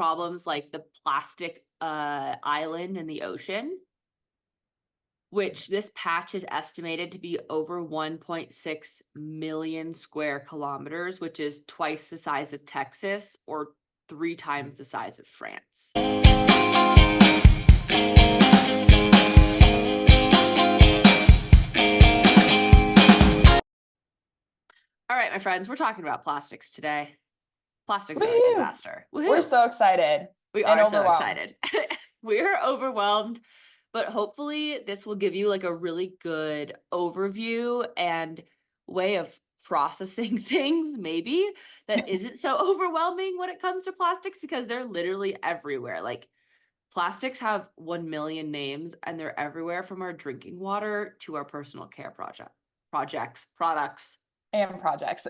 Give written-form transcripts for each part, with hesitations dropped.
problems like the plastic island in the ocean, which this patch is estimated to be over 1.6 million square kilometers, which is twice the size of Texas or 3 times the size of France. All right, my friends, we're talking about plastics today. Plastics are a Woohoo! disaster. We're Woohoo! so excited We and are so overwhelmed. excited. We're overwhelmed, but hopefully this will give you like a really good overview and way of processing things maybe that isn't so overwhelming when it comes to plastics because they're literally everywhere. Like plastics have 1 million names and they're everywhere from our drinking water to our personal care products And projects.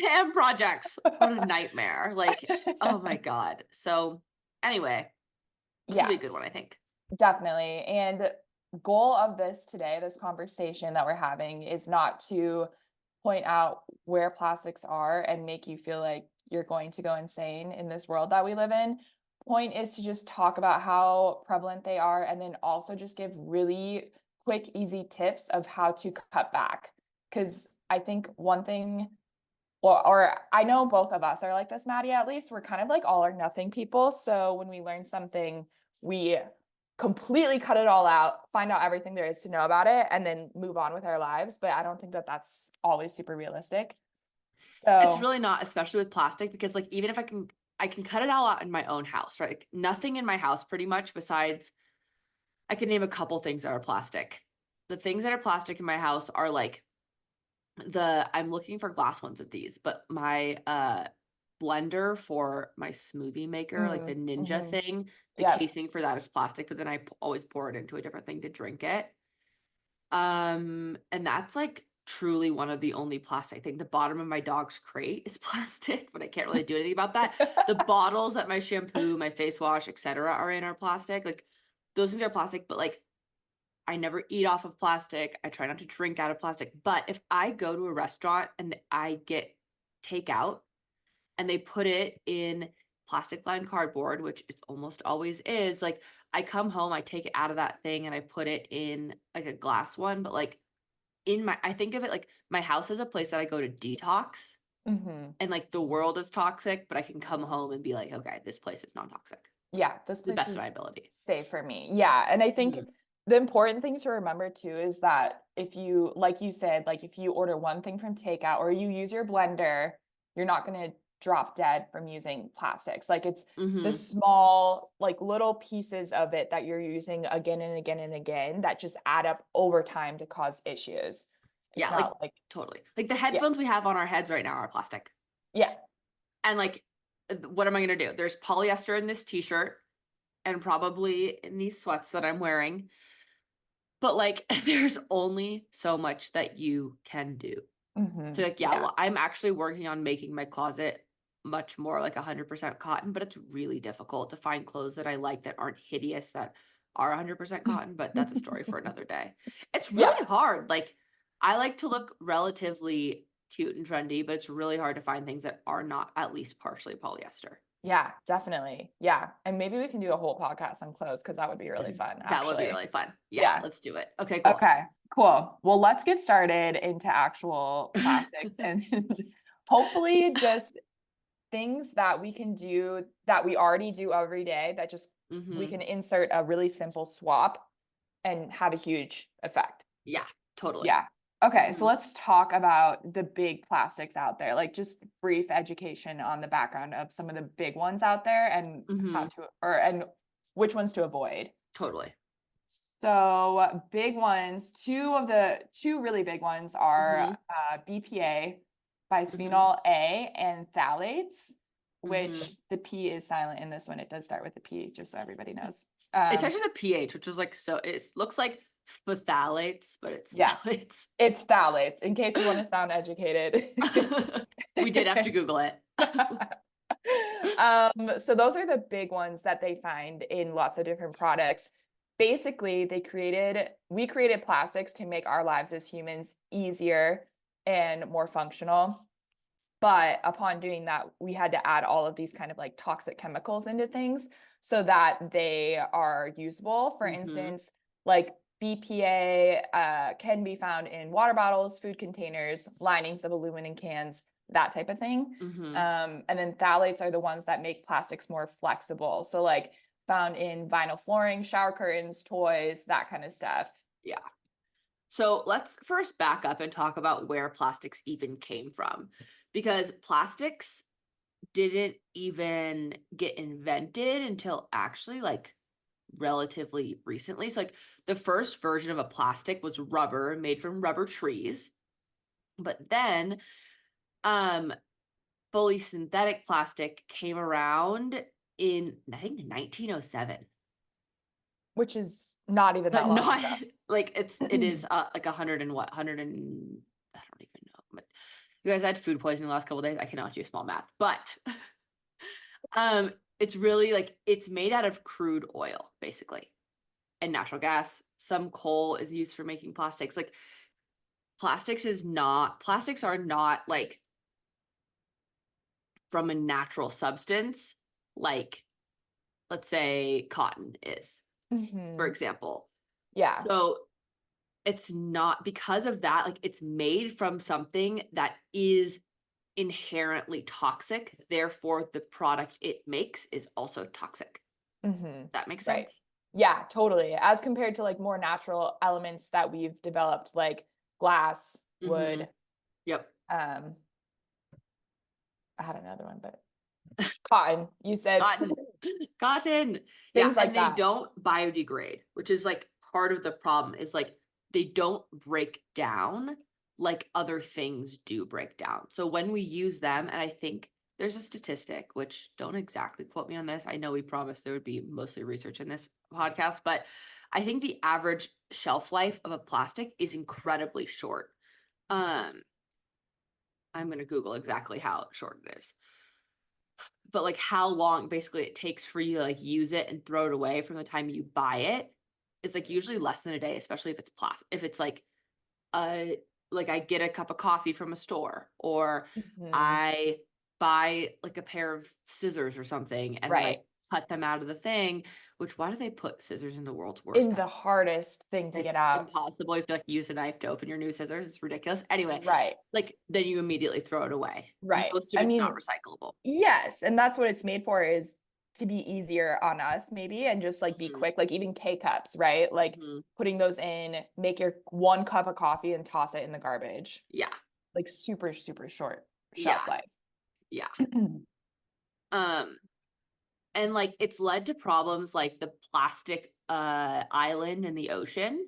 and projects. What a nightmare. Like, oh my God. So anyway, this will be a good one, Yes, I think. definitely. And goal of this today, this conversation that we're having, is not to point out where plastics are and make you feel like you're going to go insane in this world that we live in. Point is to just talk about how prevalent they are and then also just give really quick, easy tips of how to cut back. Because I think one thing, or I know both of us are like this, Maddie, at least we're kind of like all or nothing people. So when we learn something, we completely cut it all out, find out everything there is to know about it, and then move on with our lives. But I don't think that that's always super realistic. It's So really not, especially with plastic, because like even if I can cut it all out in my own house, right? Like nothing in my house pretty much besides I can name a couple things that are plastic. The things that are plastic in my house are like I'm looking for glass ones of these, but my blender for my smoothie maker, like the Ninja mhm. thing, the Yep. casing for that is plastic, but then I always pour it into a different thing to drink it. And that's like truly one of the only plastic. I think the bottom of my dog's crate is plastic, but I can't really do anything about that. The bottles that my shampoo, my face wash, etc. are in are plastic. Like those things are plastic, but like I never eat off of plastic. I try not to drink out of plastic. But if I go to a restaurant and I get takeout and they put it in plastic lined cardboard, which it almost always is, like I come home, I take it out of that thing and I put it in like a glass one, but like I think of it like my house is a place that I go to detox hmm and like the world is toxic, but I can come home and be like, okay, this place is non-toxic to Yeah, this the place best of my is ability. safe for me. Yeah. And I think Mhm. the important thing to remember too is that if you, like you said, like if you order one thing from takeout or you use your blender, you're not going to drop dead from using plastics. Like it's the Mhm. small, like little pieces of it that you're using again and again and again that just add up over time to cause issues. It's Yeah, like not like, totally. Like the yeah, headphones we have on our heads right now are plastic. yeah, And like what am I going to do? There's polyester in this t-shirt and probably in these sweats that I'm wearing. But like there's only so much that you can do. So like yeah, yeah. well, I'm actually working on making my closet much more like 100% cotton, but it's really difficult to find clothes that I like that aren't hideous that are 100% cotton, but that's a story for another day. It's Yeah. really hard. Like I like to look relatively cute and trendy, but it's really hard to find things that are not at least partially polyester. Yeah, definitely. Yeah. And maybe we can do a whole podcast on clothes because that would be really fun, That would be actually. really fun. Yeah, Yeah. let's do it. Okay, cool. Okay, cool. Well, let's get started into actual plastics and hopefully just things that we can do that we already do every day that just we Mhm. can insert a really simple swap and have a huge effect. Yeah, totally. Yeah. Okay, so Mhm. let's talk about the big plastics out there, like just brief education on the background of some of the big ones out there and how Mhm. to, or, and which ones to avoid. Totally. So big ones, two really big ones are Mhm. BPA, Mhm. bisphenol A, and phthalates, which Mhm. the P is silent in this one. It does start with the P, just so everybody knows. It's actually the pH, which is like so it looks like phthalates, but it's Yeah, phthalates. it's phthalates, in case you want to sound educated. We did have to Google it. So those are the big ones that they find in lots of different products. Basically, we created plastics to make our lives as humans easier and more functional. But upon doing that, we had to add all of these kind of like toxic chemicals into things so that they are usable. For Mm-hmm. instance, like BPA can be found in water bottles, food containers, linings of aluminum cans, that type of thing. Mm-hmm. And then phthalates are the ones that make plastics more flexible. So like found in vinyl flooring, shower curtains, toys, that kind of stuff. Yeah. So let's first back up and talk about where plastics even came from, because plastics didn't even get invented until actually like relatively recently. So like the first version of a plastic was rubber made from rubber trees. But then um fully synthetic plastic came around in I think 1907. Which is not even that long Not ago. like it is like 100 and what 100 and I don't even know. But you guys had food poisoning the last couple of days. I cannot do small math, but um it's really like it's made out of crude oil basically and natural gas. Some coal is used for making plastics. Like plastics are not like from a natural substance like let's say cotton is, for Hmm. example. Yeah. So it's not because of that, like it's made from something that is inherently toxic. Therefore, the product it makes is also toxic. Hmm. That makes Right. sense? Yeah, totally. As compared to like more natural elements that we've developed, like glass, Mm-hmm. wood, Yep. um, I had another one, but cotton, you said Cotton. Cotton. Yeah, things and like they that. don't biodegrade, which is like part of the problem is like they don't break down like other things do break down. So when we use them, and I think there's a statistic, which don't exactly quote me on this. I know we promised there would be mostly research in this podcast, but I think the average shelf life of a plastic is incredibly short. Um, I'm gonna Google exactly how short it is, but like how long basically it takes for you to like use it and throw it away from the time you buy it is like usually less than a day, especially if it's plastic. If it's uh like I get a cup of coffee from a store or Hmm. I buy like a pair of scissors or something and then I Right. cut them out of the thing, which why do they put scissors in the world's worst In path? the hardest thing to get It's out. impossible. You have to like use a knife to open your new scissors. It's ridiculous. Anyway, Right. like then you immediately throw it away. Right. Most of I it's not mean, recyclable. yes, and that's what it's made for is to be easier on us maybe and just like be Hmm. quick, like even K cups, right? Like Hmm. putting those in, make your one cup of coffee and toss it in the garbage. Yeah. Like super, super short Yeah. shelf life. Yeah. Um, and like it's led to problems like the plastic island in the ocean,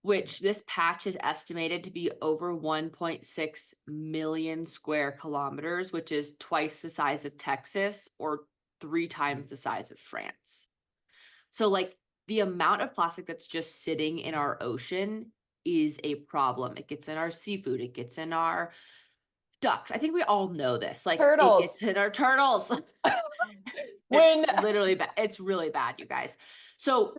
which this patch is estimated to be over 1.6 million square kilometers, which is twice the size of Texas or 3 times the size of France. So like the amount of plastic that's just sitting in our ocean is a problem. It gets in our seafood, it gets in our ducks. I think we all know this. Like it Turtles. gets in our turtles. It's When literally bad. It's really bad, you guys. So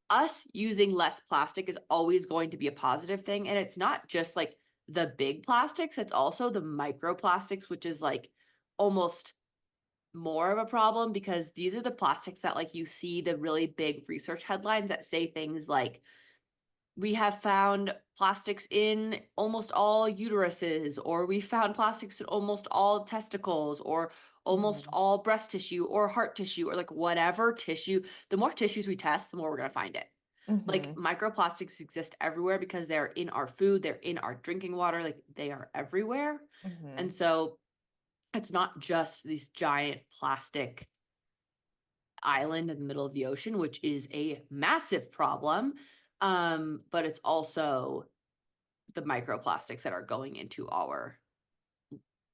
us using less plastic is always going to be a positive thing. And it's not just like the big plastics, it's also the microplastics, which is like almost more of a problem because these are the plastics that like you see the really big research headlines that say things like we have found plastics in almost all uteruses, or we found plastics in almost all testicles, or almost Mhm. all breast tissue, or heart tissue, or like whatever tissue. The more tissues we test, the more we're going to find it. Like Mhm. microplastics exist everywhere because they're in our food, they're in our drinking water, like they are everywhere. And Mhm. so it's not just these giant plastic island in the middle of the ocean, which is a massive problem. But it's also the microplastics that are going into our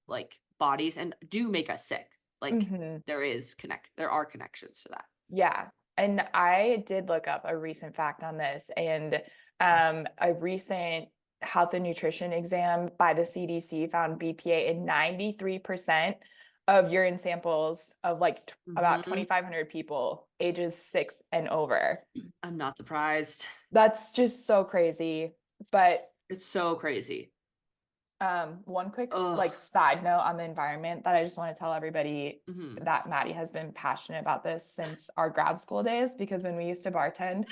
like bodies and do make us sick. Like Mhm. there are connections to that. Yeah. And I did look up a recent fact on this, and a recent health and nutrition exam by the CDC found BPA in 93% of urine samples of like about Hmm. 2,500 people ages 6 and over. I'm not surprised. That's just so crazy. But It's so crazy. One quick Ugh. like side note on the environment that I just want to tell everybody Mhm. that Maddie has been passionate about this since our grad school days, because when we used to bartend,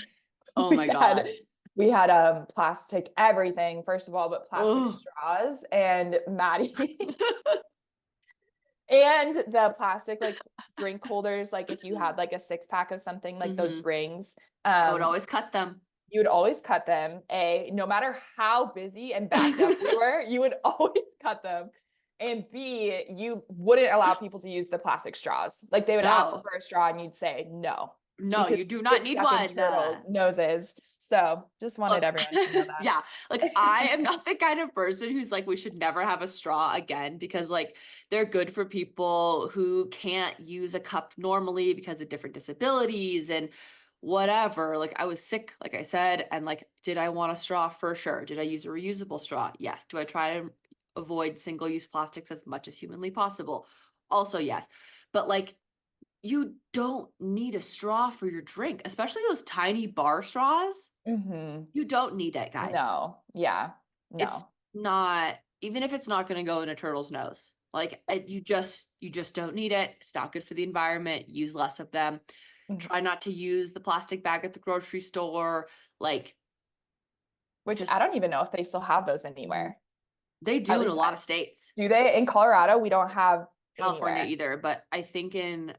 Oh my we had God. we had plastic everything, first of all, but plastic Ugh. straws, and Maddie and the plastic like drink holders, like if you had like a 6-pack of something, like those Mhm. rings, I would always cut them. you would always cut them. No matter how busy and backed up we were, you would always cut them. And B, you wouldn't allow people to use the plastic straws. Like they would ask No. for a straw and you'd say no, No, because you do you not get need stuck in one. turtles' noses. So just wanted Look, everyone to know that. yeah, like I am not the kind of person who's like, we should never have a straw again, because like they're good for people who can't use a cup normally because of different disabilities and whatever. Like I was sick, like I said, and like, did I want a straw? For sure. Did I use a reusable straw? Yes. Do I try to avoid single-use plastics as much as humanly possible? Also, yes. But like, you don't need a straw for your drink, especially those tiny bar straws. Mm-hmm. You don't need it, guys. No. Yeah. It's No. not, even if it's not going to go in a turtle's nose. Like you just don't need it. It's not good for the environment. Use less of them. Mhm. Try not to use the plastic bag at the grocery store. Like Which just I don't even know if they still have those Mhm. anywhere. They At do in a least lot of states. do they? In Colorado, we don't have California anywhere. either, but I think in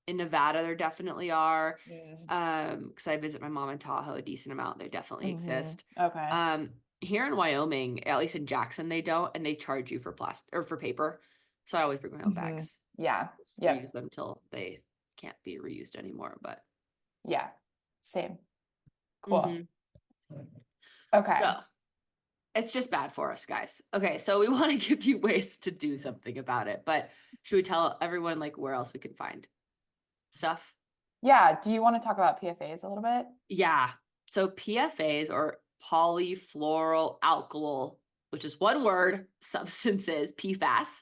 Nevada there definitely are. Mm. Because I visit my mom in Tahoe a decent amount. They definitely Mhm. exist. Okay. Here in Wyoming, at least in Jackson, they don't, and they charge you for plastic or for paper. So I always bring my own Mhm. bags. Yeah. Just Yep. reuse them till they can't be reused anymore. But Yeah. Same. Cool. Mhm. Okay. So it's just bad for us, guys. Okay, so we want to give you ways to do something about it, but should we tell everyone like where else we can find stuff? Yeah. Do you want to talk about PFAs a little bit? Yeah. So PFAs, or polyfluoroalkyl, which is one word, substances, PFAS.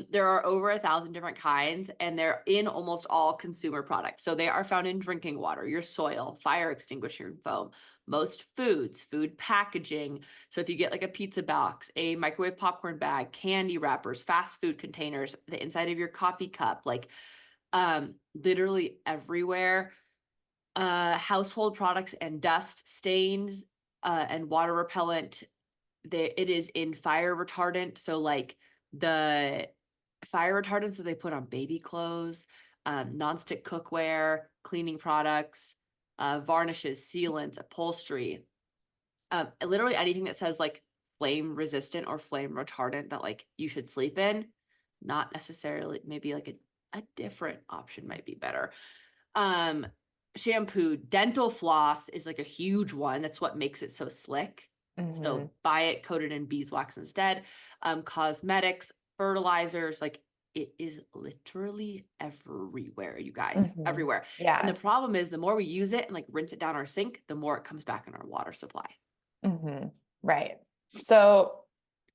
There are over 1,000 different kinds, and they're in almost all consumer products. So they are found in drinking water, your soil, fire extinguisher foam, most foods, food packaging. So if you get like a pizza box, a microwave popcorn bag, candy wrappers, fast food containers, the inside of your coffee cup, like literally everywhere. Household products and dust stains, and water repellent. It is in fire retardant. So like the fire retardants that they put on baby clothes, nonstick cookware, cleaning products, varnishes, sealants, upholstery, literally anything that says like flame resistant or flame retardant that like you should sleep in. Not necessarily, maybe like a different option might be better. Um, Shampoo, dental floss is like a huge one. That's what makes it so slick. Mm-hmm. So buy it coated in beeswax instead. Cosmetics, fertilizers, like it is literally everywhere, you guys, Mm-hmm. everywhere. And the Yeah. problem is the more we use it and like rinse it down our sink, the more it comes back in our water supply. Mm-hmm. Right. So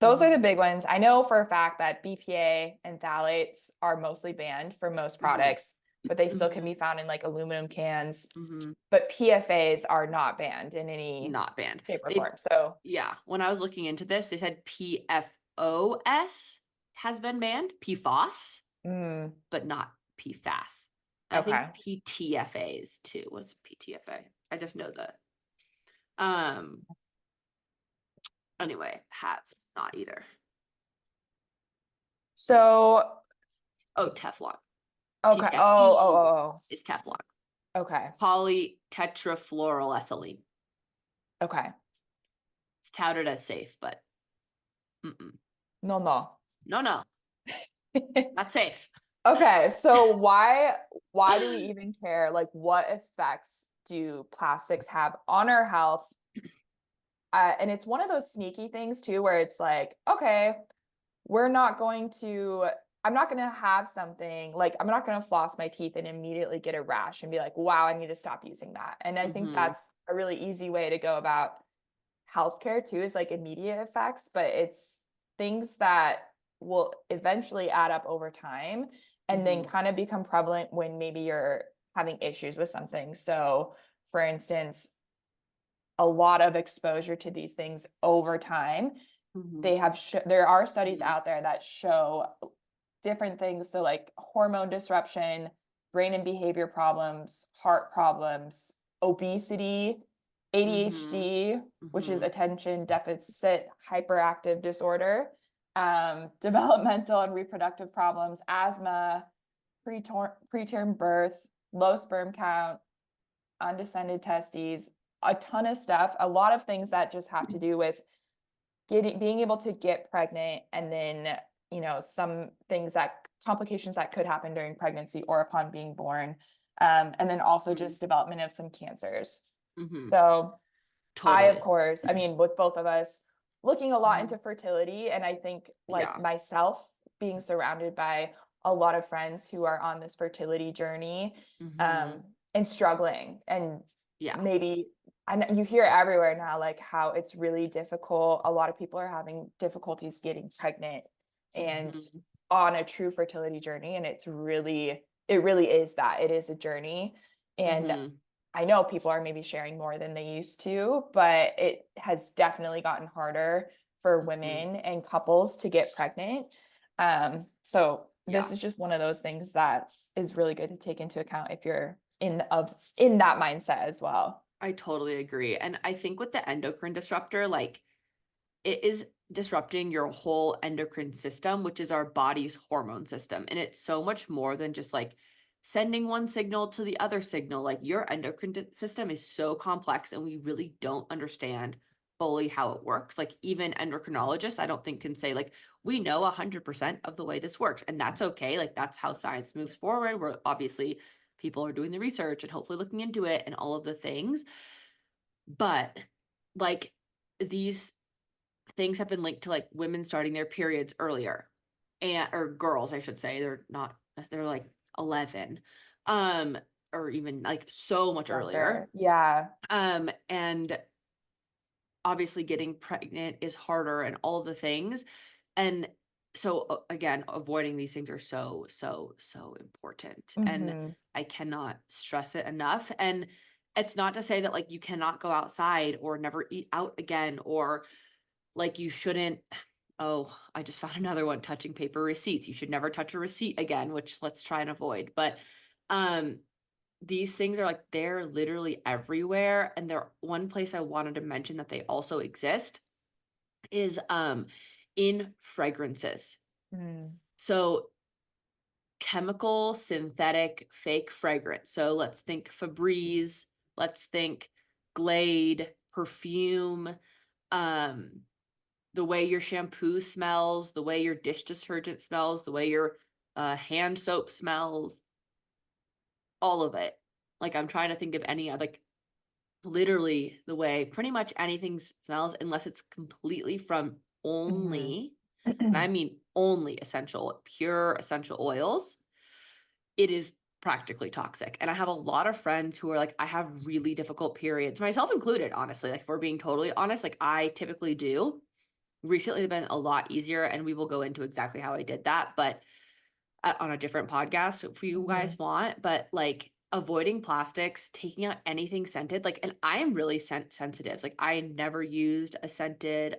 those are the Mhm. big ones. I know for a fact that BPA and phthalates are mostly banned for most Mhm. products, but they still can Mhm. be found in like aluminum cans. Mhm. But PFAs are not banned in any Not banned. shape or They form. So, Yeah, when I was looking into this, they said PFOS has been banned, PFOS, mm, but not PFAS. I think okay. PTFAs too. What's PTFA? I just know the um anyway, have not either. So, Oh, Teflon. okay. TFE is Teflon. Okay. Polytetrafluoroethylene. Okay. It's touted as safe, but mm-mm. No, no. No, no, not safe. Okay, so why do we even care? Like, what effects do plastics have on our health? And it's one of those sneaky things too, where it's like, okay, we're not going to, I'm not going to have something like, I'm not going to floss my teeth and immediately get a rash and be like, wow, I need to stop using that. And I think Mm-hmm. that's a really easy way to go about healthcare too, is like immediate effects, but it's things that will eventually add up over time and then Mm-hmm. kind of become prevalent when maybe you're having issues with something. So, for instance, a lot of exposure to these things over time Mhm. they have there are studies Mhm. out there that show different things. So like hormone disruption, brain and behavior problems, heart problems, obesity, Mhm. ADHD, which is Mhm. attention deficit hyperactive disorder, developmental and reproductive problems, asthma, preterm birth, low sperm count, undescended testes, a ton of stuff, a lot of things that just have to do with being able to get pregnant, and then, some things that complications that could happen during pregnancy or upon being born. And then also Mhm. just development of some cancers. Mhm. So I, of Totally. course, I mean, with both of us looking a lot Mhm. into fertility, and I think like Yeah. myself being surrounded by a lot of friends who are on this fertility journey, Mhm. and struggling, and Yeah. maybe, and you hear everywhere now like how it's really difficult. A lot of people are having difficulties getting pregnant and Mhm. on a true fertility journey, and it really is that it is a journey. And Mhm. I know people are maybe sharing more than they used to, but it has definitely gotten harder for Mhm. women and couples to get pregnant. So this Yeah. is just one of those things that is really good to take into account if you're in that mindset as well. I totally agree. And I think with the endocrine disruptor, like it is disrupting your whole endocrine system, which is our body's hormone system. And it's so much more than just like sending one signal to the other signal. Like your endocrine system is so complex and we really don't understand fully how it works. Like even endocrinologists, I don't think can say like we know 100% of the way this works. And that's okay. Like that's how science moves forward. Where obviously people are doing the research and hopefully looking into it and all of the things. But like these things have been linked to like women starting their periods earlier and or girls, I should say. They're not they're like 11 um or even like so much earlier. Younger. Yeah. And obviously getting pregnant is harder and all of the things. And so again, avoiding these things are so important. And Hmm. I cannot stress it enough. And it's not to say that like you cannot go outside or never eat out again or like you shouldn't. Oh, I just found another one, touching paper receipts. You should never touch a receipt again, which let's try and avoid. But um these things are like they're literally everywhere. And they're one place I wanted to mention that they also exist is in fragrances. Mm. So chemical, synthetic, fake fragrance. So let's think Febreze, let's think Glade, perfume, um, the way your shampoo smells, the way your dish detergent smells, the way your hand soap smells, all of it. Like I'm trying to think of any like literally the way pretty much anything smells unless it's completely from Hmm. only, and I mean only essential, pure essential oils, it is practically toxic. And I have a lot of friends who are like, I have really difficult periods, myself included, honestly. Like, if we're being totally honest, like I typically do. Recently, they've been a lot easier, and we will go into exactly how I did that, but on a different podcast if you Hmm. guys want. But like avoiding plastics, taking out anything scented, like, and I am really scent sensitive. Like, I never used a scented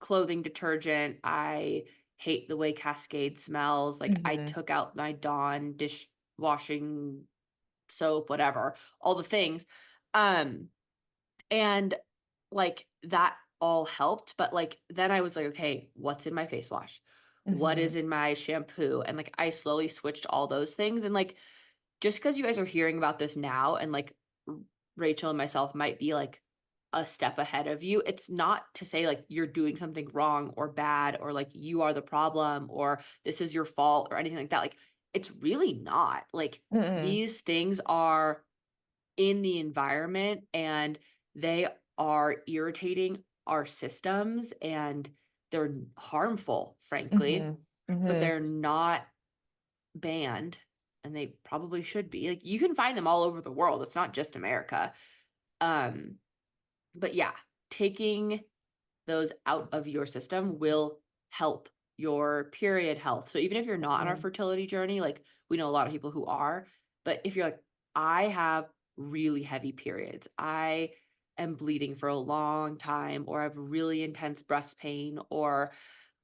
clothing detergent. I hate the way Cascade smells. Like I Hmm. took out my Dawn dishwashing soap, whatever, all the things. Um, and like that all helped. But like then I was like, okay, what's in my face wash? What Hmm. is in my shampoo? And like I slowly switched all those things. And like just because you guys are hearing about this now and like Rachel and myself might be like a step ahead of you, it's not to say like you're doing something wrong or bad or like you are the problem or this is your fault or anything like that. Like it's really not. Like Hmm. these things are in the environment and they are irritating our systems and they're harmful, frankly, Hmm. but Hmm. they're not banned and they probably should be. Like you can find them all over the world. It's not just America. Um but yeah, taking those out of your system will help your period health. So even if you're not on our Hmm. fertility journey, like we know a lot of people who are, but if you're like, I have really heavy periods, I am bleeding for a long time, or have really intense breast pain, or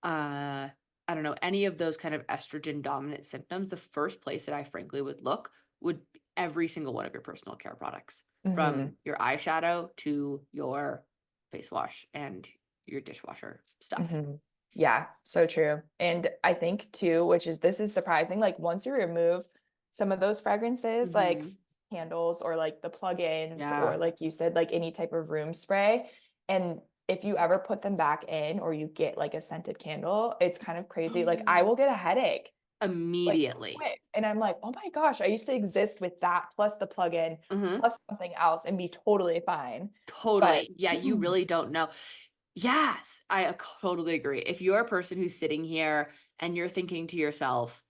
I don't know, any of those kind of estrogen dominant symptoms, the first place that I frankly would look would be every single one of your personal care products, Hmm. from your eyeshadow to your face wash and your dishwasher stuff. Hmm. Yeah, so true. And I think too, this is surprising, like once you remove some of those fragrances, like Mhm. candles or like the plugins, or Yeah. like you said, like any type of room spray, and if you ever put them back in or you get like a scented candle, it's kind of crazy. Like I will get a headache like Immediately. quick. And I'm like, oh my gosh, I used to exist with that plus the plug-in Mhm. plus something else and be totally fine. But Totally. Yeah, you really don't know. Yes, I totally agree. If you're a person who's sitting here and you're thinking to yourself,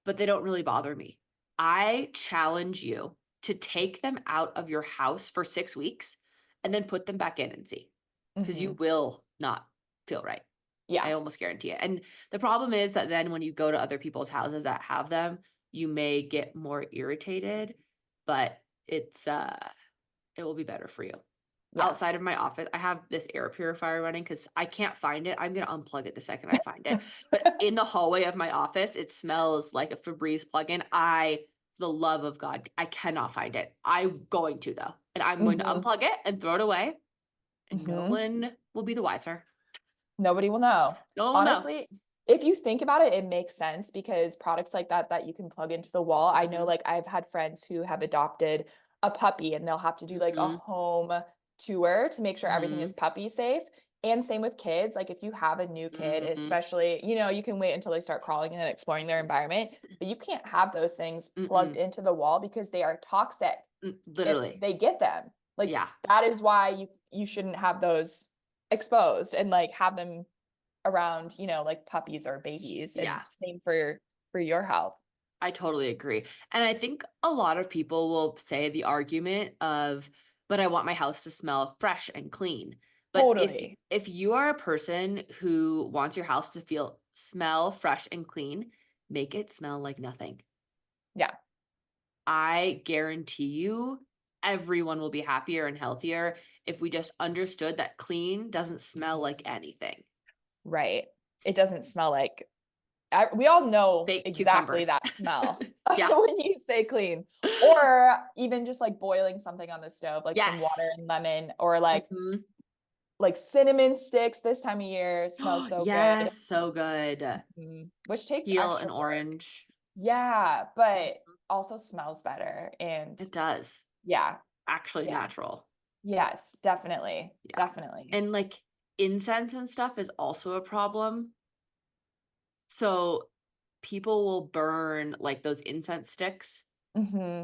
but they don't really bother me, I challenge you to take them out of your house for 6 weeks and then put them back in and see, because you Mhm. will not feel right. I Yeah, almost guarantee it. And the problem is that then when you go to other people's houses that have them, you may get more irritated, but it will be better for you. yeah. Outside of my office, I have this air purifier running because I can't find it. I'm gonna unplug it the second I find it. But in the hallway of my office, it smells like a Febreze plug-in. For the love of God, I cannot find it. I'm going to though, and I'm going to Mhm. unplug it and throw it away, and no Mhm. one will be the wiser. Nobody will know. No one will know. Honestly, if you think about it, it makes sense because products like that you can plug into the wall. I know Mhm, like I've had friends who have adopted a puppy and they'll have to do like a mhm, home tour to make sure everything is mhm, puppy safe. And same with kids. Like if you have a new kid, mhm, especially, you can wait until they start crawling and exploring their environment, but you can't have those things plugged mm-mm, into the wall because they are toxic if literally. they get them. Like Yeah, that is why you shouldn't have those exposed and like have them around, like puppies or babies, and yeah. same for your health. I totally agree. And I think a lot of people will say the argument of, but I want my house to smell fresh and clean. But Totally. if you are a person who wants your house to smell fresh and clean, make it smell like nothing. Yeah. I guarantee you everyone will be happier and healthier if we just understood that clean doesn't smell like anything. Right. It doesn't smell like we all know Fake exactly cucumbers. that smell Yeah. when you say clean, or even just like boiling something on the stove, like some Yes. water and lemon, or like Mhm. cinnamon sticks this time of year. It smells so good. Yes, so good. Which takes Peel extra an work. orange. Yeah, but Mhm. also smells better. And It does. yeah, Actually yeah. natural. Yes, definitely. Yeah. Definitely. And, like, incense and stuff is also a problem. So, people will burn, like, those incense sticks. Hmm.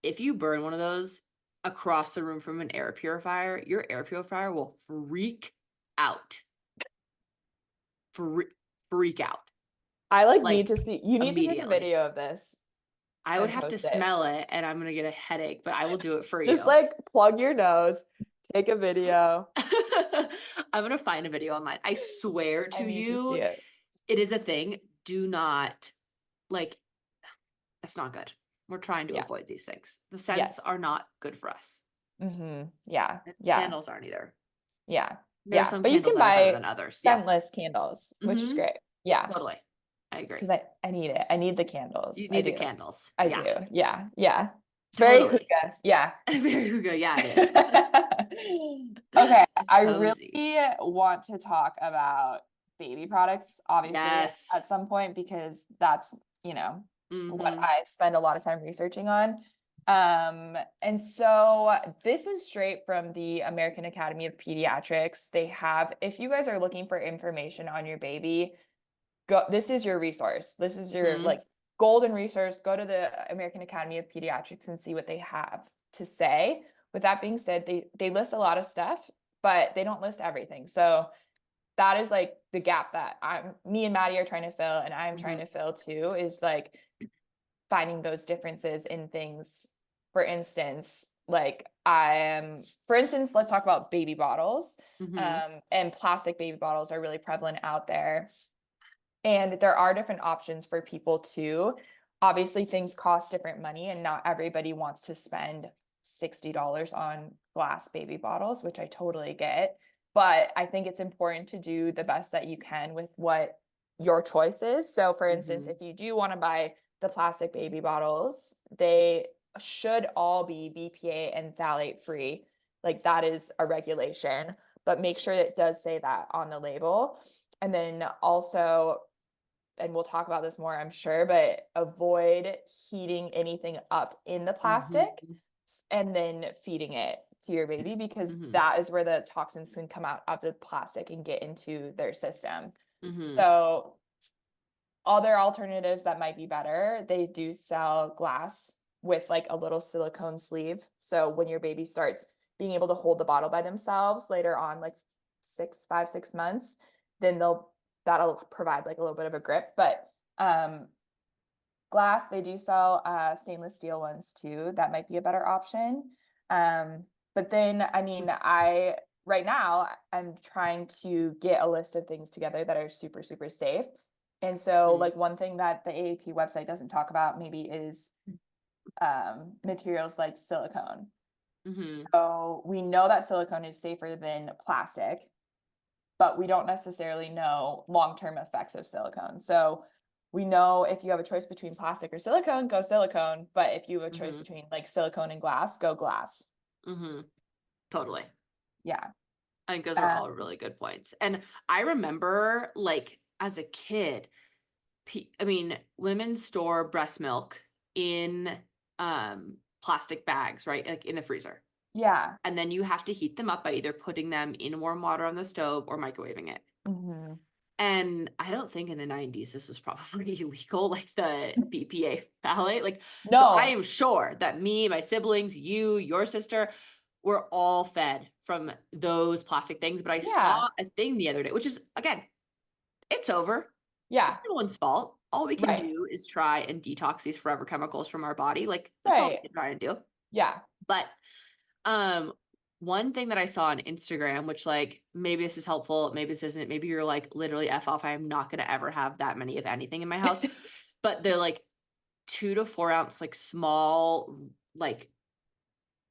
If you burn one of those across the room from an air purifier, your air purifier will freak out. Free freak out, I like like, need to see, you need to take a immediately. video of this I would and have to post it. smell it, and I'm gonna get a headache, but I will do it for Just you. like plug your nose, take a video. I'm gonna find a video online. I swear I to need to see you, it. it is a thing. Do not like it's not good. We're trying to Yeah. avoid these things. The scents Yes. are not good for us. Yeah. And Yeah. candles aren't either. Yeah. There are Yeah. some But you candles can that are better buy than others. Yeah. scentless candles, which is Mhm. great. Yeah. Totally. I agree. Because I need it. I need the You candles. I need the do. candles. I Yeah. do. Yeah. Yeah. It's very Totally. hookah. Yeah. Very good. Yeah, it is. Okay, It's I cozy. really want to talk about baby products, obviously, Yes. at some point, because that's, what Mhm. I spend a lot of time researching on. And so this is straight from the American Academy of Pediatrics. They have, if you guys are looking for information on your baby, this is your resource. This is your Mhm. like golden resource. Go to the American Academy of Pediatrics and see what they have to say. With that being said, they list a lot of stuff, but they don't list everything. So that is like the gap that me and Maddie are trying to fill, and I'm trying Mhm. to fill too, is like finding those differences in things. For instance, for instance, let's talk about baby bottles. Mhm. And plastic baby bottles are really prevalent out there. And there are different options for people too. Obviously, things cost different money, and not everybody wants to spend $60 on glass baby bottles, which I totally get. But I think it's important to do the best that you can with what your choice is. So for instance, Mhm. if you do want to buy the plastic baby bottles, they should all be BPA and phthalate free. Like that is a regulation, but make sure it does say that on the label. And then also, and we'll talk about this more, I'm sure, but avoid heating anything up in the plastic Mhm. and then feeding it to your baby, because Mhm. that is where the toxins can come out of the plastic and get into their system. Mhm. So other alternatives that might be better, they do sell glass with like a little silicone sleeve. So when your baby starts being able to hold the bottle by themselves later on, like 6 months, then that'll provide like a little bit of a grip. But glass, they do sell stainless steel ones too. That might be a better option. But then, I mean, right now I'm trying to get a list of things together that are super, super safe. And so, Mhm. like, one thing that the AAP website doesn't talk about maybe is materials like silicone. Mhm. So we know that silicone is safer than plastic, but we don't necessarily know long-term effects of silicone. So we know if you have a choice between plastic or silicone, go silicone. But if you have a choice Mhm. between like silicone and glass, go glass. Mhm. Totally. Yeah. I think those are Uh, all really good points. And I remember, like, as a kid, I mean, women store breast milk in plastic bags, right? Like in the freezer. yeah. And then you have to heat them up by either putting them in warm water on the stove or microwaving it. Hmm. And I don't think in the 90s this was probably illegal, like the BPA phthalate. Like, so I No. am sure that me, my siblings, you, your sister, were all fed from those plastic things. But I Yeah. saw a thing the other day, which is, again, it's over. It's Yeah. no one's fault. All we can Right. do is try and detox these forever chemicals from our body. Like, that's all we Right. can try and do. Yeah. But um, one thing that I saw on Instagram, which, like, maybe this is helpful, maybe this isn't, maybe you're like, literally F off, I am not gonna ever have that many of anything in my house. But they're like 2 to 4 ounce, like small, like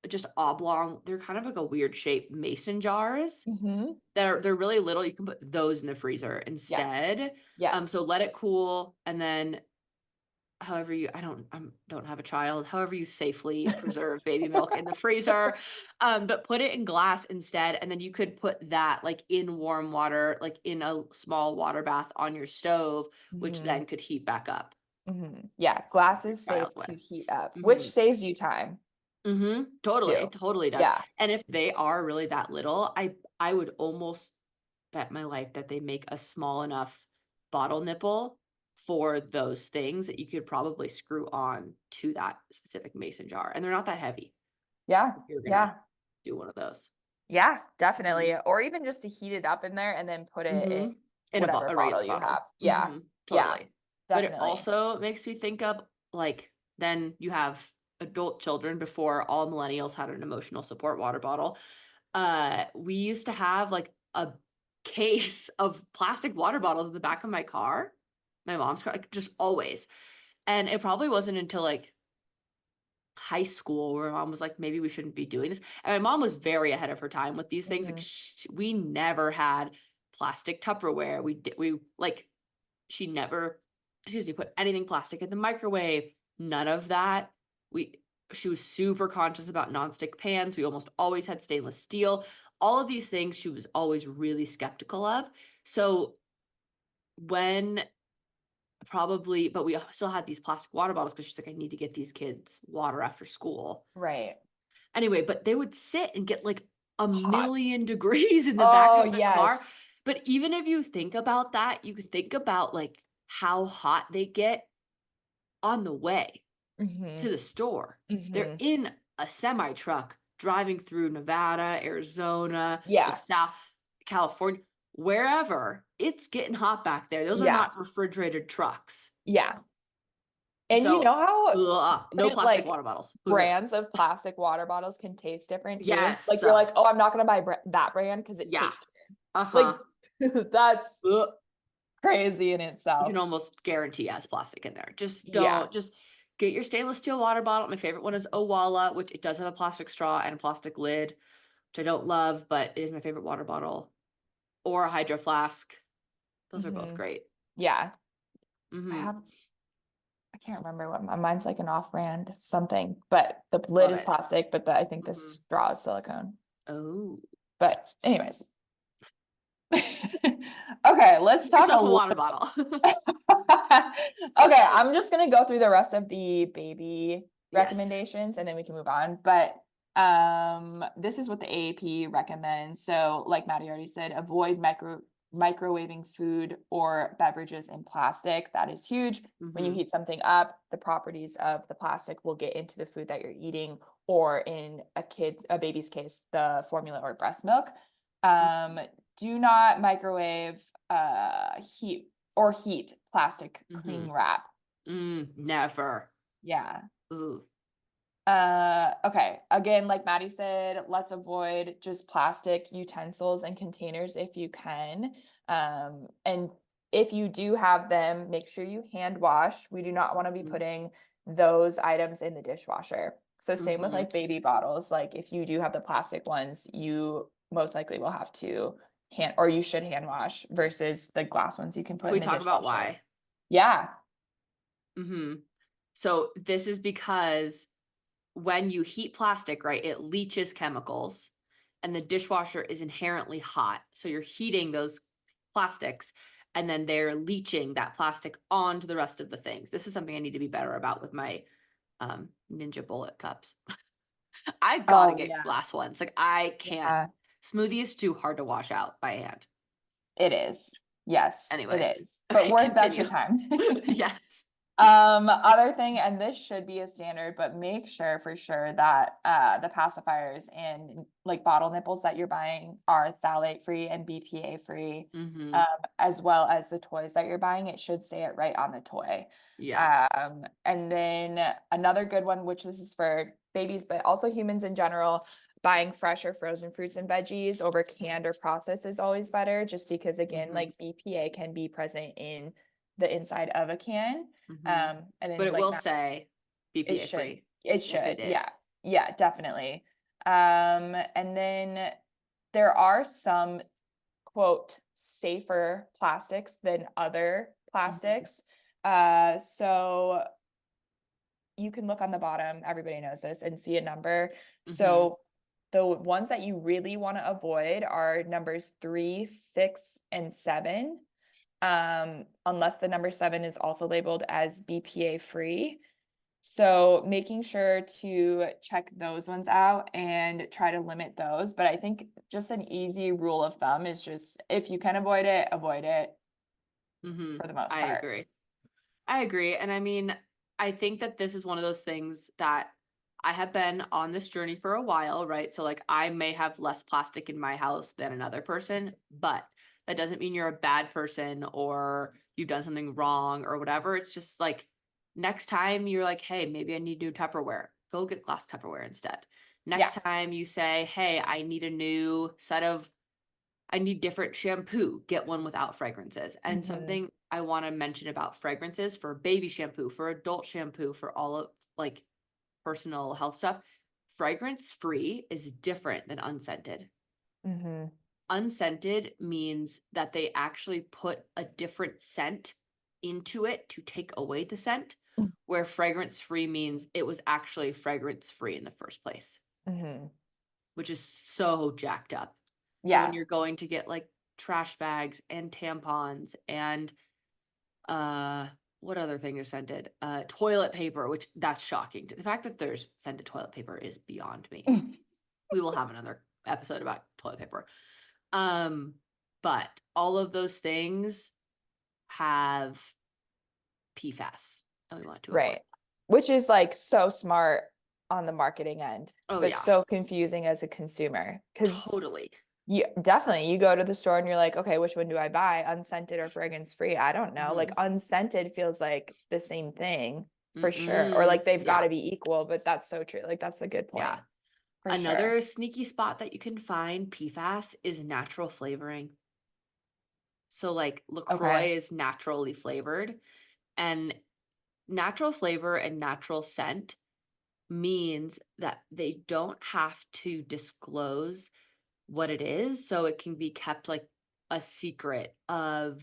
just oblong, they're kind of like a weird shape mason jars. Hmm. They're really little. You can put those in the freezer Yes. instead. So Yes. let it cool, and then however you, I don't have a child, however you safely preserve baby milk in the freezer, but put it in glass instead, and then you could put that, like, in warm water, like in a small water bath on your stove, which Hmm. then could heat back up Hmm. Yeah. Glass your is safe child with. to heat up, which Mhm. saves you time Mhm. Totally, too. it totally does. Yeah. And if they are really that little, I would almost bet my life that they make a small enough bottle nipple for those things that you could probably screw on to that specific mason jar, and they're not that heavy Yeah. if you're gonna Yeah. do one of those. Yeah, Mhm. definitely. Or even just to heat it up in there and then put it in Mhm. In whatever a bottle regular you bottle. have. Yeah. Mhm. Yeah, Totally. But it definitely. also makes me think of, like, then you have adult children before all millennials had an emotional support water bottle. We used to have, like, a case of plastic water bottles in the back of my car, my mom's car, like, just always. And it probably wasn't until, like, high school where my mom was like, "Maybe we shouldn't be doing this." And my mom was very ahead of her time with these things. Like, Mhm. we never had plastic Tupperware. Like, she never, excuse me, put anything plastic in the microwave. None of that. We She was super conscious about nonstick pans. We almost always had stainless steel. All of these things she was always really skeptical of. So when probably, but we still had these plastic water bottles because she's like, I need to get these kids water after school. Right. Anyway, but they would sit and get like a Hot. million degrees in the back Oh, of the car. yes. But even if you think about that, you could think about, like, how hot they get on the way Mhm. to the store. They're Mhm. in a semi truck driving through Nevada, Arizona, the Yeah. South, California, wherever. It's getting hot back there. Those are Yeah. not refrigerated trucks. Yeah. And you So, know how no different, plastic like, water bottles. brands of plastic water bottles can taste different too? Like, Yes. you're like, "Oh, I'm not gonna buy that brand because it Yeah. tastes weird." Uh-huh. Like, that's Ugh. crazy in You itself. can almost guarantee it has plastic in there. Just Yeah. don't, just Get your stainless steel water bottle. My favorite one is Owala, which it does have a plastic straw and a plastic lid, which I don't love, but it is my favorite water bottle. Or a Hydro Flask. Those are both great. Yeah. Mm-hmm. I can't remember what mine's like an off-brand something, but the lid Love is it. plastic, but I think the Mm-hmm. straw is silicone. Oh. But anyways. Okay, let's Get talk a yourself a little. water bottle. Okay, I'm just gonna go through the rest of the baby Yes. recommendations and then we can move on. But this is what the AAP recommends. So like Maddie already said, avoid microwaving food or beverages in plastic. That is huge. When you Mm-hmm. heat something up, the properties of the plastic will get into the food that you're eating, or in a baby's case, the formula or breast milk. Do not microwave, heat plastic Mm-hmm. cling wrap. Never. Yeah. Ooh. Okay. Again, like Maddie said, let's avoid just plastic utensils and containers if you can. And if you do have them, make sure you hand wash. We do not want to be putting those items in the dishwasher. So same with Mm-hmm. like baby bottles. Like if you do have the plastic ones, you most likely will have to you should hand wash versus the glass ones you can put Can in we the talk about dishwasher. why? Yeah. Mm-hmm. So this is because when you heat plastic, right, it leaches chemicals and the dishwasher is inherently hot. So you're heating those plastics and then they're leaching that plastic onto the rest of the things. This is something I need to be better about with my Ninja Bullet cups. I gotta Oh, get yeah. glass ones. Like I can't. Yeah, Smoothie is too hard to wash out by hand. it is. Yes, it Anyways, is. But okay, worth the extra continue. time. Yes. Other thing, and this should be a standard, but make sure for sure that the pacifiers and like bottle nipples that you're buying are phthalate free and BPA free, Mm-hmm. as well as the toys that you're buying. It should say it right on the toy. Yeah. And then another good one, which this is for babies, but also humans in general, buying fresh or frozen fruits and veggies over canned or processed is always better, just because again, Mm-hmm. like BPA can be present in the inside of a can. Mm-hmm. And But then it like will say it BPA should, free it if should, it is. yeah, yeah, definitely. And then there are some quote safer plastics than other Mm-hmm. plastics. So you can look on the bottom, everybody knows this, and see a number. Mm-hmm. So the ones that you really want to avoid are numbers 3, 6, and 7. Unless the number 7 is also labeled as BPA free. So making sure to check those ones out and try to limit those. But I think just an easy rule of thumb is just if you can avoid it Mm-hmm. for the most I part. agree. I agree. And I mean, I think that this is one of those things that I have been on this journey for a while, right? So, like, I may have less plastic in my house than another person, but that doesn't mean you're a bad person or you've done something wrong or whatever. It's just like next time you're like, hey, maybe I need new Tupperware, go get glass Tupperware instead. Yeah. Next time you say, hey, I need different shampoo, get one without fragrances. And Mm-hmm. something I want to mention about fragrances for baby shampoo, for adult shampoo, for all of like personal health stuff, fragrance free is different than unscented. Mm-hmm. Unscented means that they actually put a different scent into it to take away the scent, where fragrance free means it was actually fragrance free in the first place, Mm-hmm. which is so jacked up. So when Yeah. you're going to get like trash bags and tampons and uh what other thing is scented? Toilet paper, which that's shocking. The fact that there's scented toilet paper is beyond me. We will have another episode about toilet paper. But all of those things have PFAS and we want to avoid. Right. Which is like so smart on the marketing end, Oh but yeah, so confusing as a consumer. Because totally. you go to the store and you're like, okay, which one do I buy? Unscented or fragrance free? I don't know. Like Mm-hmm. unscented feels like the same thing for sure. Or Mm-mm. like they've got Yeah, to be equal, but that's so true. Like that's a good yeah. point for sure. Another sneaky spot that you can find PFAS is natural flavoring. So like Okay. LaCroix is naturally flavored and natural flavor and natural scent means that they don't have to disclose what it is, so it can be kept like a secret of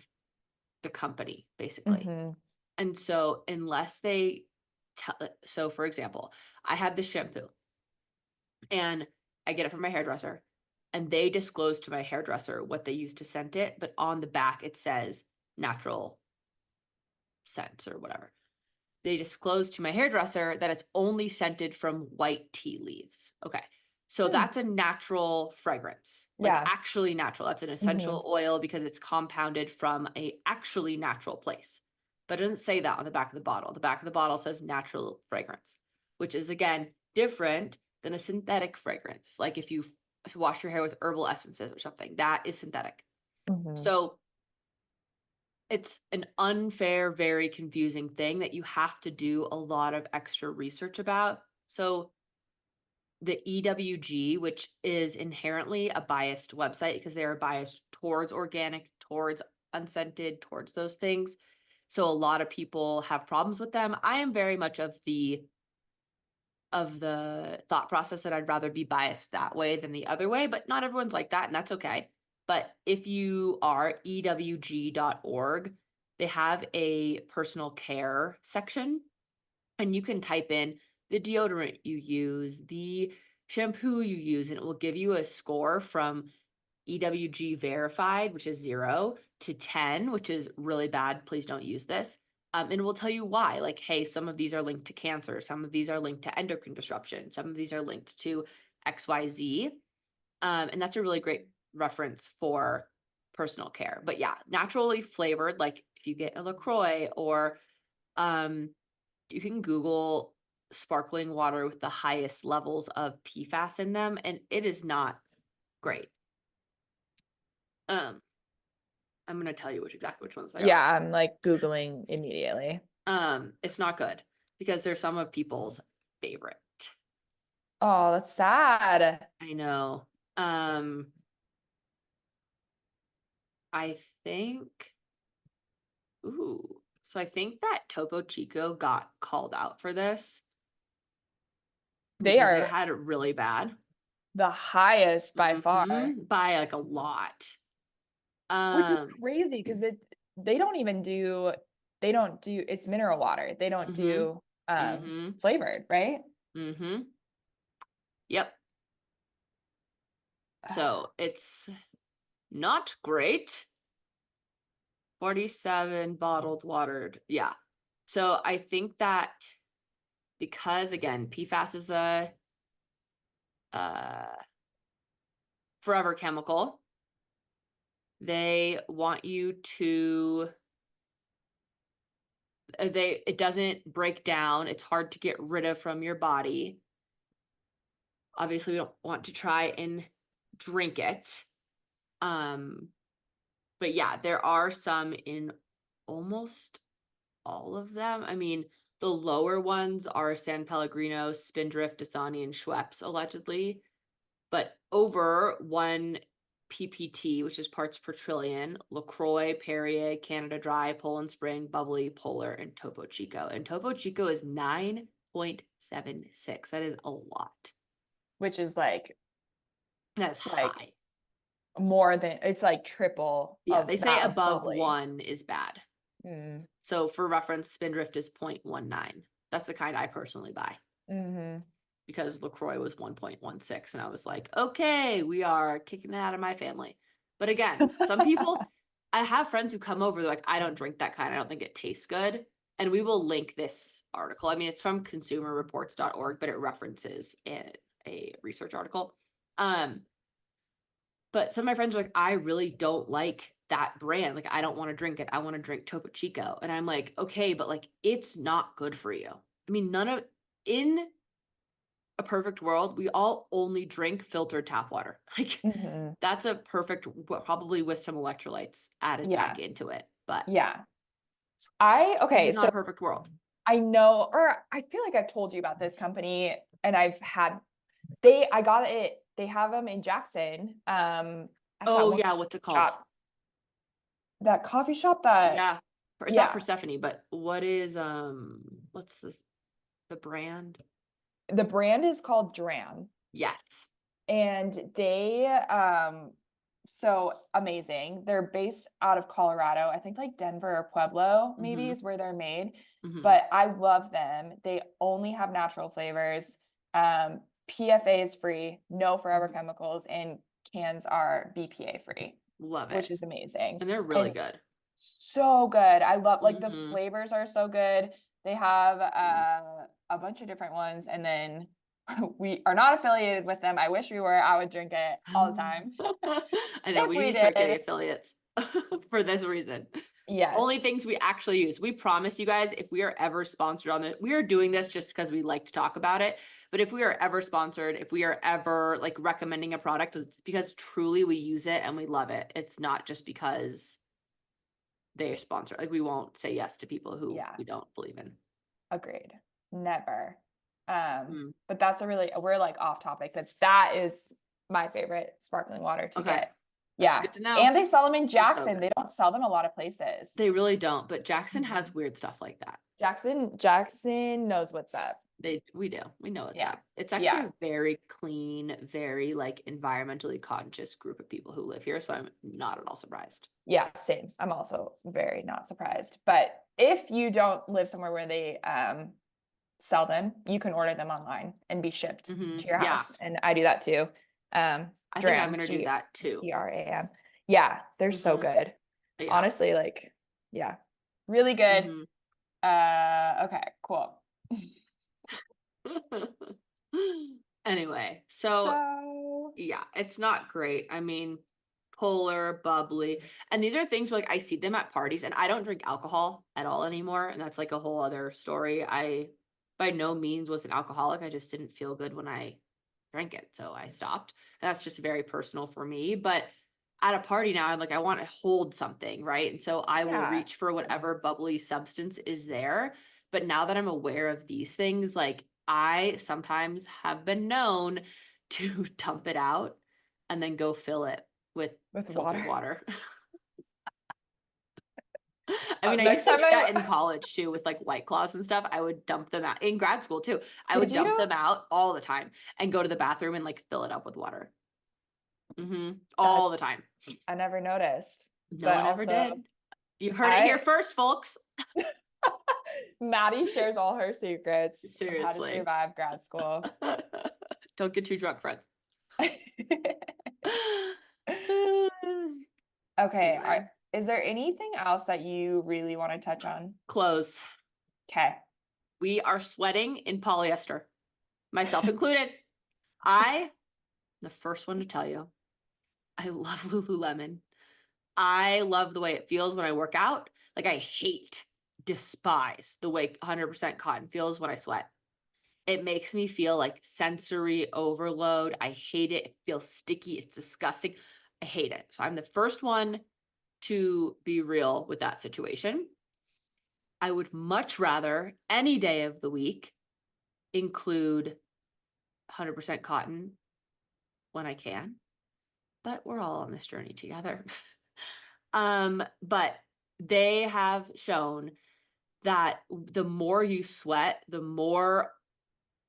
the company, basically. Mhm. And so unless they tell, so for example, I had this shampoo and I get it from my hairdresser, and they disclose to my hairdresser what they use to scent it, but on the back it says natural scents or whatever. They disclose to my hairdresser that it's only scented from white tea leaves. Okay. So Hmm. that's a natural fragrance, like Yeah. actually natural. That's an Mhm. essential oil because it's compounded from a actually natural place. But it doesn't say that on the back of the bottle. The back of the bottle says natural fragrance, which is again different than a synthetic fragrance. Like if you wash your hair with herbal essences or something, that is synthetic. Mhm. So it's an unfair, very confusing thing that you have to do a lot of extra research about. So the EWG, which is inherently a biased website because they are biased towards organic, towards unscented, towards those things. So a lot of people have problems with them. I am very much of the thought process that I'd rather be biased that way than the other way, but not everyone's like that, and that's okay. But if you are ewg.org, they have a personal care section, and you can type in the deodorant you use, the shampoo you use, and it will give you a score from EWG verified, which is 0 to 10, which is really bad. Please don't use this. And we'll tell you why. Like, hey, some of these are linked to cancer. Some of these are linked to endocrine disruption. Some of these are linked to XYZ. And that's a really great reference for personal care. But yeah, naturally flavored, like if you get a LaCroix or um, you can Google sparkling water with the highest levels of PFAS in them, and it is not great. Um, I'm gonna tell you exactly which ones they Yeah, are. I'm like Googling immediately. It's not good because they're some of people's favorite. Oh, that's sad. I know. Um, I think, so I think that Topo Chico got called out for this They because they are had it really bad. the highest by far, By like a lot. which is Um, crazy because they don't even do they don't do it's mineral water. They don't mhm, do mhm, flavored, right? mhm. Yep. So it's not great. 47 bottled watered. Yeah. So I think that because again, PFAS is a uh, forever chemical, they want you to it doesn't break down. It's hard to get rid of from your body. Obviously, we don't want to try and drink it. Um, but yeah, there are some in almost all of them. I mean, the lower ones are San Pellegrino, Spindrift, Dasani, and Schweppes, allegedly. But over 1 PPT, which is parts per trillion, LaCroix, Perrier, Canada Dry, Poland Spring, Bubbly, Polar, and Topo Chico. And Topo Chico is 9.76. That is a lot. Which is That's like high. more than it's like triple Yeah, of they say that of above bubbly. 1 is bad. Mm. So for reference, Spindrift is 0.19. That's the kind I personally buy. Mm-hmm. Because LaCroix was 1.16. And I was like, okay, we are kicking that out of my family. But again, some people, I have friends who come over, they're like, I don't drink that kind. I don't think it tastes good. And we will link this article. I mean, it's from consumerreports.org, but it references a research article. But some of my friends are like, I really don't like that brand. Like, I don't want to drink it. I want to drink Topo Chico. And I'm like, okay, but like, it's not good for you. I mean, in a perfect world, we all only drink filtered tap water. Like Mm-hmm. that's a perfect, probably with some electrolytes added Yeah. back into it. But Yeah. this Okay, is not so a perfect world. I know, or I feel like I've told you about this company and I got it, they have them in Jackson, at that Oh one yeah, what's it called? shop, that coffee shop that Yeah. It's not Yeah. Persephone, but what is what's the brand? The brand is called Dram. Yes. And they so amazing. They're based out of Colorado. I think like Denver or Pueblo maybe Mm-hmm. is where they're made. Mm-hmm. But I love them. They only have natural flavors. PFA is free, no forever Mm-hmm. chemicals, and cans are BPA free, Love it. which is amazing. And they're really And good. so good. I love like the Mm-hmm. flavors are so good. They have a bunch of different ones, and then we are not affiliated with them. I wish we were. I would drink it all the time. I know If we need we to start getting did, affiliates for this reason. Only yes. things we actually use. We promise you guys, if we are ever sponsored on this, we are doing this just because we like to talk about it. But if we are ever sponsored, if we are ever like recommending a product, it's because truly we use it and we love it. It's not just because they are sponsored. Like we won't say yes to people who Yeah, we don't believe in. agreed. Never. Mm. But that's a really we're like off topic. That is my favorite sparkling water to Okay. get. That's Yeah. good to know. And they sell them in They're so Jackson. good. They don't sell them a lot of places. They really don't, but Jackson Mhm. has weird stuff like that. Jackson knows what's up. We do. We know what's Yeah. up. It's actually Yeah. a very clean, very like environmentally conscious group of people who live here. So I'm not at all surprised. Yeah, same. I'm also very not surprised. But if you don't live somewhere where they sell them, you can order them online and be shipped Hmm. to your Yeah. house. And I do that too. I think I'm Dram, gonna do that too. G-R-A-M. Yeah, they're so Hmm. good. Yeah. Honestly, like, yeah, really good. Hmm. Okay, cool. Anyway, so So, yeah, it's not great. I mean, polar, bubbly, and these are things where, like I see them at parties, and I don't drink alcohol at all anymore, and that's like a whole other story. I by no means was an alcoholic. I just didn't feel good when I drank it, so I stopped. And that's just very personal for me. But at a party now, I'm like, I want to hold something, right? And so I will yeah, reach for whatever bubbly substance is there. But now that I'm aware of these things, like I sometimes have been known to dump it out and then go fill it with with filtered water. water. I mean, I Next used to time do that in I college too with like White Claws and stuff. I would dump them out in grad school too. I would did dump you? them out all the time and go to the bathroom and like fill it up with water. That All the time. I never noticed. No But one ever also, did. You heard it here I first, folks. Maddie shares all her secrets of how to Seriously. survive grad school. Don't get too drunk, friends. Okay, Anyway, is there anything else that you really want to touch on? clothes. Okay. We are sweating in polyester, myself included. I, the first one to tell you, I love Lululemon. I love the way it feels when I work out. Like I despise the way 100% cotton feels when I sweat. It makes me feel like sensory overload. I hate it. It feels sticky. It's disgusting. I hate it. So I'm the first one to be real with that situation. I would much rather any day of the week include 100% cotton when I can, but we're all on this journey together. But they have shown that the more you sweat, the more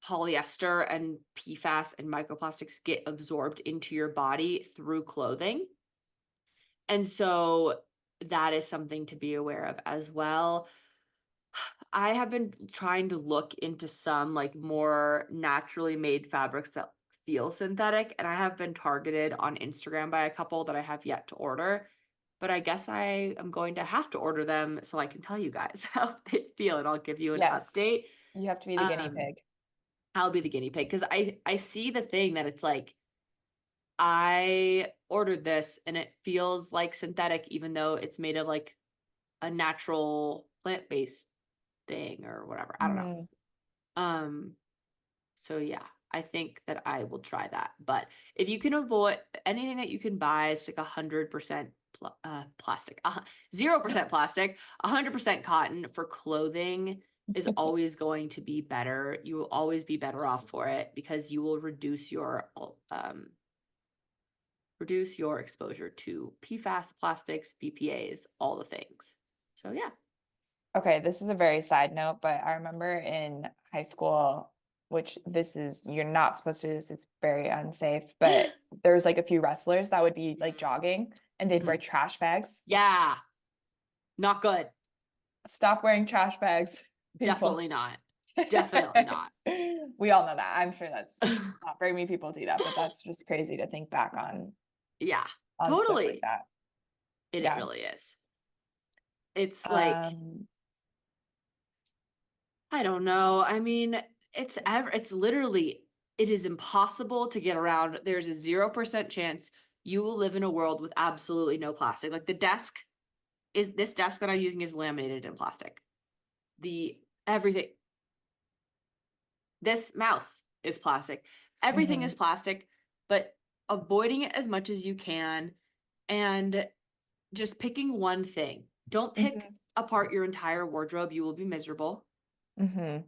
polyester and PFAS and microplastics get absorbed into your body through clothing. And so that is something to be aware of as well. I have been trying to look into some like more naturally made fabrics that feel synthetic, and I have been targeted on Instagram by a couple that I have yet to order. But I guess I am going to have to order them so I can tell you guys how they feel, and I'll give you an Yes, update. you have to be the guinea Um, pig. I'll be the guinea pig because I see the thing that it's like I ordered this and it feels like synthetic even though it's made of like a natural plant-based thing or whatever. I don't know. Mm, Um so yeah, I think that I will try that. But if you can avoid anything that you can buy is like 100% plastic, 0% plastic, 100% cotton for clothing is always going to be better. You will always be better off for it because you will reduce your exposure to PFAS, plastics, BPAs, all the things. So yeah. Okay, this is a very side note, but I remember in high school, which this is, you're not supposed to do this, it's very unsafe, but there was like a few wrestlers that would be like jogging and they'd wear Mhm. trash bags. Yeah, not good. Stop wearing trash bags, people. Definitely not. Definitely not. We all know that. I'm sure that's not very many people do that, but that's just crazy to think back Yeah, on stuff like totally. that. It Yeah. really is. It's like, Um, I don't know. I mean, it's literally, it is impossible to get around. There's a 0% chance you will live in a world with absolutely no plastic. Like this desk that I'm using is laminated in plastic. The everything, this mouse is plastic. Everything mhm, is plastic, but avoiding it as much as you can and just picking one thing. Don't pick mhm, apart your entire wardrobe. You will be miserable. mhm,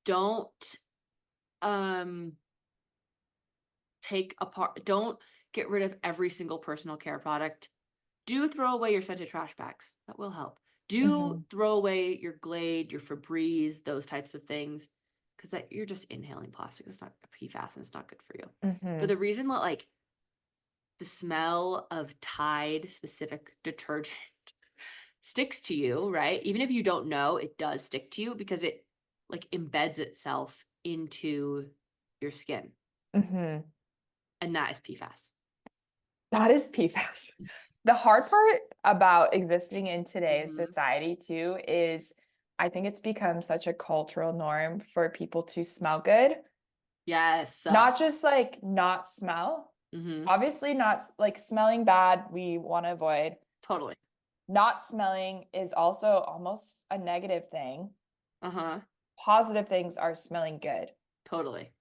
Don't um don't get rid of every single personal care product. Do throw away your scented trash bags. That will help. Do mhm, throw away your Glade, your Febreze, those types of things, because that you're just inhaling plastic. It's not a PFAS and it's not good for you. But mhm, the reason that like the smell of Tide specific detergent sticks to you, right? Even if you don't know, it does stick to you because it like embeds itself into your skin. mhm. And that is PFAS. That is PFAS. The hard part about existing in today's Hmm. society too is I think it's become such a cultural norm for people to smell good. Yes. Not just like not smell. Hmm. Obviously, not like smelling bad, we want to avoid. Totally. Not smelling is also almost a negative thing. Uh-huh. Positive things are smelling good. Totally.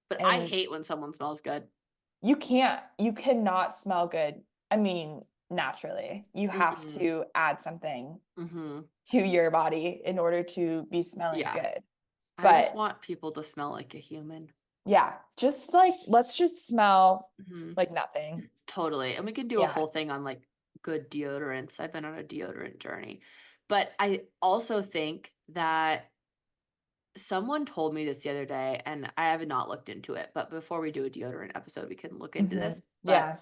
But I And hate when someone smells good. you cannot smell good. I mean, naturally. You have Mm-mm. to add something Hmm. to your body in order to be smelling Yeah. good. I just But want people to smell like a human. yeah, just like let's just smell Hmm. like nothing. Totally. And we could do a Yeah. whole thing on like good deodorants. I've been on a deodorant journey. But I also think that someone told me this the other day, and I have not looked into it, but before we do a deodorant episode, we can look into this. But Yeah.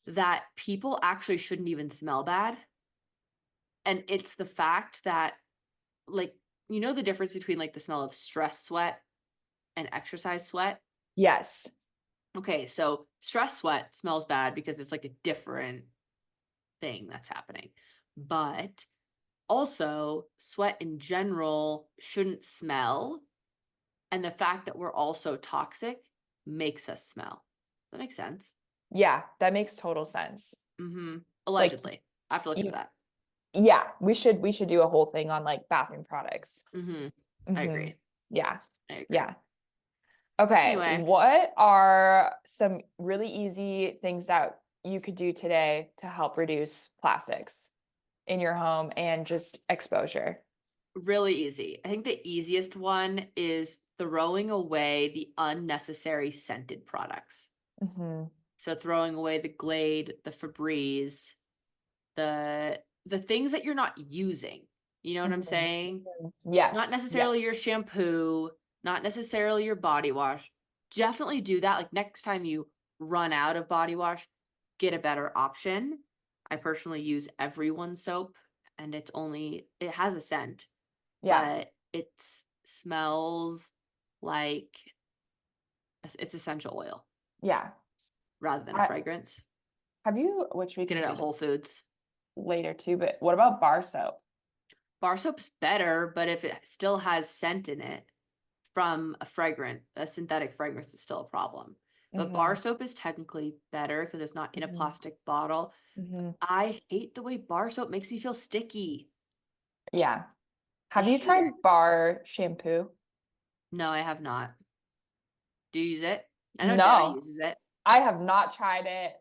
that people actually shouldn't even smell bad. And it's the fact that, like, you know, the difference between like the smell of stress sweat and exercise sweat? Yes. Okay, so stress sweat smells bad because it's like a different thing that's happening. But also, sweat in general shouldn't smell. And the fact that we're also toxic makes us smell. That makes sense. Yeah, that makes total sense. Mm-hmm. Like Allegedly. I have to look into you that. yeah, we should do a whole thing on like bathroom products. Mm-hmm. I Hmm. agree. Yeah. I agree. Yeah. Okay, Anyway, what are some really easy things that you could do today to help reduce plastics in your home and just exposure? really easy. I think the easiest one is throwing away the unnecessary scented products. Hmm. So throwing away the Glade, the Febreze, the things that you're not using. You know what I'm Hmm. saying? Not Yes. Yes. necessarily your shampoo, not necessarily your body wash. Definitely do that. Like next time you run out of body wash, get a better option. I personally use Everyone soap and it has a scent, Yeah. but it smells like it's essential oil Yeah. rather than a I, fragrance. have you, which we Get can it at do Whole this Foods. later too, but what about bar soap? Bar soap's better, but if it still has scent in it from a synthetic fragrance is still a problem. But Hmm. bar soap is technically better because it's not in a Hmm. plastic bottle. Hmm. I hate the way bar soap makes me feel sticky. Yeah. I Have you hate it. tried bar shampoo? No, I have not. Do you use it? I know Jenna No, uses it. I have not tried it,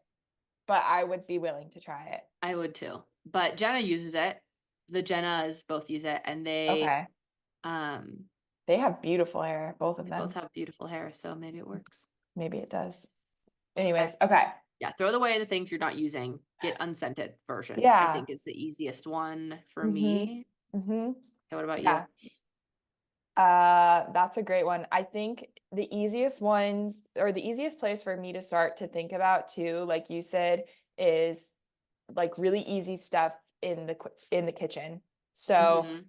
but I would be willing to try it. I would too. But Jenna uses it. The Jennas both use it and Okay. um They have beautiful hair, both of they both them. have beautiful hair, so maybe it works. Maybe it does. Okay. Anyways, okay. Yeah, throw away the things you're not using. Get unscented versions, I Yeah. think is the easiest one for Hmm. me. Mm-hmm. Okay, what about you? Yeah. That's a great one. I think the easiest ones, or the easiest place for me to start to think about too, like you said, is like really easy stuff in the kitchen. So Mm-hmm.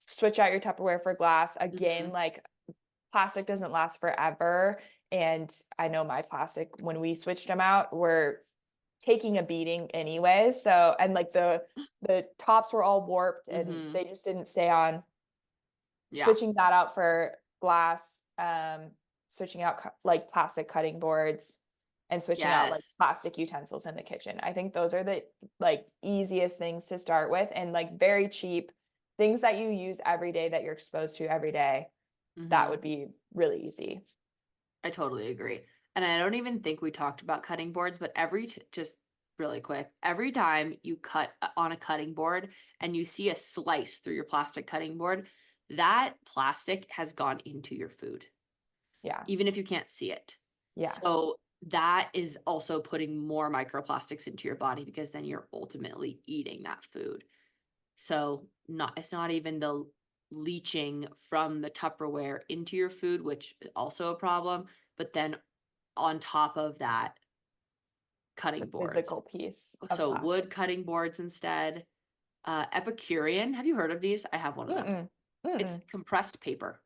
switch out your Tupperware for glass. Mm-hmm. Again, like plastic doesn't last forever. And I know my plastic, when we switched them out, were taking a beating anyway. So, and like the tops were all warped and Mm-hmm. they just didn't stay on. Yeah. Switching that out for glass, switching out like plastic cutting boards and switching out like Yes. plastic utensils in the kitchen. I think those are the like easiest things to start with and like very cheap things that you use every day that you're exposed to every day. That Mm-hmm. would be really easy. I totally agree. And I don't even think we talked about cutting boards, but just really quick, every time you cut on a cutting board and you see a slice through your plastic cutting board, that plastic has gone into your food, Yeah. even if you can't see it. Yeah. So that is also putting more microplastics into your body because then you're ultimately eating that food. So it's not even the leaching from the Tupperware into your food, which is also a problem, but then on top of that, It's a cutting boards. physical piece of So plastic. wood cutting boards instead. Epicurean, have you heard of these? I have one of them. Mm-mm. It's Mm-mm. compressed paper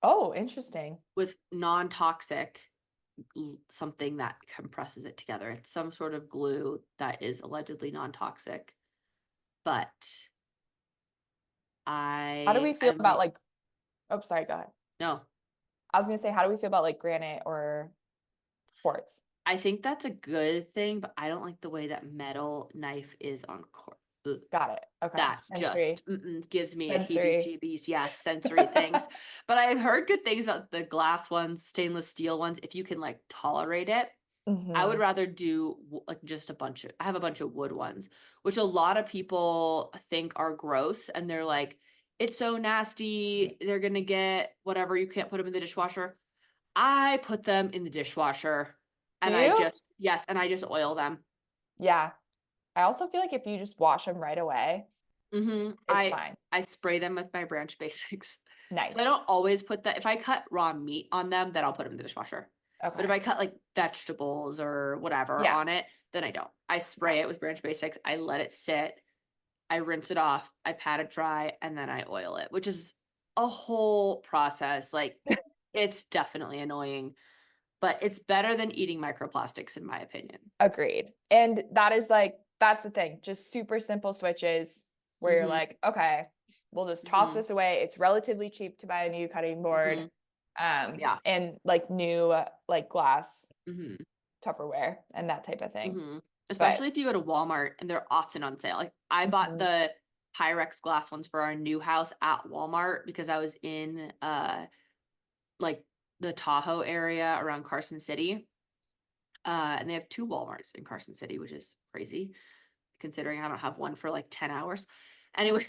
Oh, interesting. with non-toxic something that compresses it together. It's some sort of glue that is allegedly non-toxic, but How do we I feel am about like, oh, sorry, go ahead. no, I was gonna say, how do we feel about like granite or quartz? I think that's a good thing, but I don't like the way that metal knife is on cord. Got it. Okay. That Sensory. just gives me a Sensory. heebie-jeebies. Yes, sensory things. But I've heard good things about the glass ones, stainless steel ones, if you can like tolerate it. I would Hmm. rather do like just I have a bunch of wood ones, which a lot of people think are gross. And they're like, it's so nasty. They're going to get whatever. You can't put them in the dishwasher. I put them in the dishwasher Do and you? yes, and I just oil them. Yeah. I also feel like if you just wash them right away, it's I fine. I spray them with my Branch Basics. So I Nice. don't always put that. If I cut raw meat on them, then I'll put them in the dishwasher. But if Okay. I cut like vegetables or whatever Yeah. on it, then I don't. I Okay. spray it with Branch Basics. I let it sit. I rinse it off. I pat it dry, and then I oil it, which is a whole process. Like it's definitely annoying, but it's better than eating microplastics, in my opinion. Agreed. And that is like, that's the thing. Just super simple switches where you're Mm-hmm. like, okay, we'll just toss Mm-hmm. this away. It's relatively cheap to buy a new cutting board. Mm-hmm. Yeah. And like new like glass Mm-hmm. Tupperware and that type of thing. Mhm. But Especially if you go to Walmart and they're often on sale. Like I bought mhm. the Pyrex glass ones for our new house at Walmart because I was in like the Tahoe area around Carson City. And they have two Walmarts in Carson City, which is crazy considering I don't have one for like 10 hours. Anyway,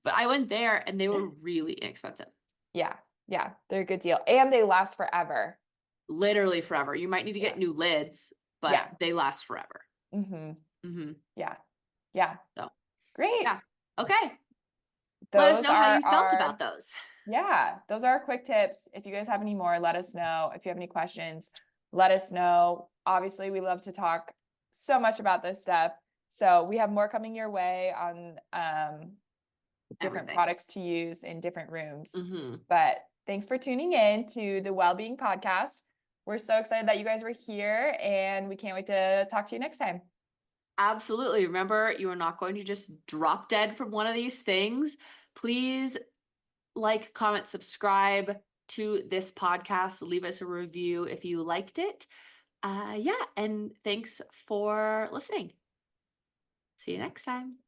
but I went there and they were really inexpensive. Yeah, yeah, they're a good deal. And they last forever. Literally forever. You might need to Yeah. get new lids, but Yeah. they last forever. Hmm. Mhm. Yeah. Yeah. So, Great. yeah. Okay. Let us Those know how are you felt our about those. Yeah, those are our quick tips. If you guys have any more, let us know. If you have any questions, let us know. Obviously, we love to talk so much about this stuff. So we have more coming your way on different Everything. products to use in different rooms. Mm-hmm. But thanks for tuning in to the Wellbeing Podcast. We're so excited that you guys were here and we can't wait to talk to you next time. Absolutely. Remember, you are not going to just drop dead from one of these things. Please like, comment, subscribe to this podcast. Leave us a review if you liked it. Yeah, and thanks for listening. See you next time.